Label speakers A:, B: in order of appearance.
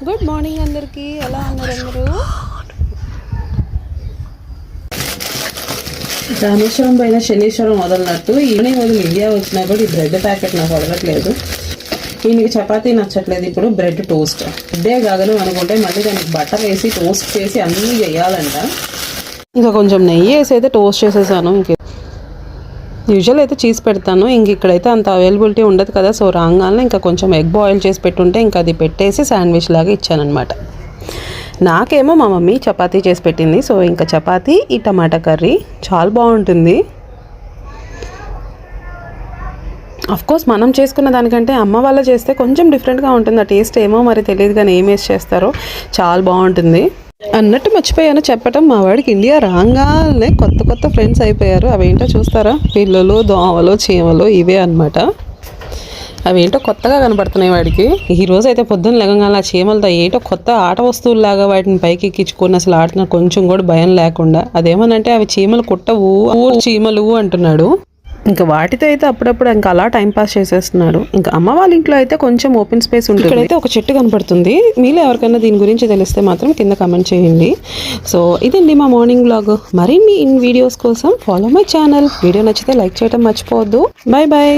A: Good morning అందరికీ. ఎలా ఉన్నారు అందరూ? రామేశ్వరం పైన శనీశ్వరం వదలనట్టు ఈవినింగ్ వదిలి ఇండియా వచ్చినా కూడా ఈ బ్రెడ్ ప్యాకెట్ నాకు వదలట్లేదు. ఈయనకి చపాతీ నచ్చట్లేదు, ఇప్పుడు బ్రెడ్ టోస్ట్. బ్రెడ్డే కాగలం అనుకుంటే మళ్ళీ దానికి బటర్ వేసి టోస్ట్ చేసి అన్నీ చేయాలంట. ఇంకా కొంచెం నెయ్యి వేసి అయితే టోస్ట్ చేసేసాను. యూజువల్ అయితే చీజ్ పెడతాను, ఇంక ఇక్కడైతే అంత అవైలబిలిటీ ఉండదు కదా. సో రాగానే ఇంకా కొంచెం ఎగ్ బాయిల్ చేసి పెట్టుంటే ఇంకా అది పెట్టేసి శాండ్విచ్ లాగా ఇచ్చానమాట. నాకేమో మా మమ్మీ చపాతీ చేసి పెట్టింది. సో ఇంకా చపాతీ, ఈ టమాటా కర్రీ చాలా బాగుంటుంది. అఫ్కోర్స్ మనం చేసుకున్న దానికంటే అమ్మ వాళ్ళు చేస్తే కొంచెం డిఫరెంట్గా ఉంటుంది. ఆ టేస్ట్ ఏమో మరి తెలియదు, కానీ ఏం వేసి చేస్తారో చాలా బాగుంటుంది. అన్నట్టు మర్చిపోయాను చెప్పటం, మా వాడికి ఇండియా రాగానే కొత్త కొత్త ఫ్రెండ్స్ అయిపోయారు. అవేంటో చూస్తారా? పిల్లలు, దోమలు, చీమలు ఇవే అనమాట. అవేంటో కొత్తగా కనపడుతున్నాయి వాడికి. ఈరోజు అయితే పొద్దున్న లేగంగానే ఆ చీమలతో ఏంటో కొత్త ఆట వస్తువుల్లాగా వాటిని పైకి ఎక్కించుకొని అసలు ఆడుతున్న కొంచెం కూడా భయం లేకుండా. అదేమనంటే అవి చీమలు కుట్టవు, చీమలు అంటున్నాడు. ఇంకా వాటితో అయితే అప్పుడప్పుడు ఇంకా అలా టైంపాస్ చేసేస్తున్నాడు. ఇంకా అమ్మ వాళ్ళ ఇంట్లో అయితే కొంచెం ఓపెన్ స్పేస్ ఉంటుంది. ఇక్కడైతే ఒక చెట్టు కనపడుతుంది. మీలో ఎవరికైనా దీని గురించి తెలిస్తే మాత్రం కింద కమెంట్ చేయండి. సో ఇదండి మా మార్నింగ్ వ్లాగ్. మరిన్ని వీడియోస్ కోసం ఫాలో మై ఛానల్. వీడియో నచ్చితే లైక్ చేయడం మర్చిపోవద్దు. Bye bye.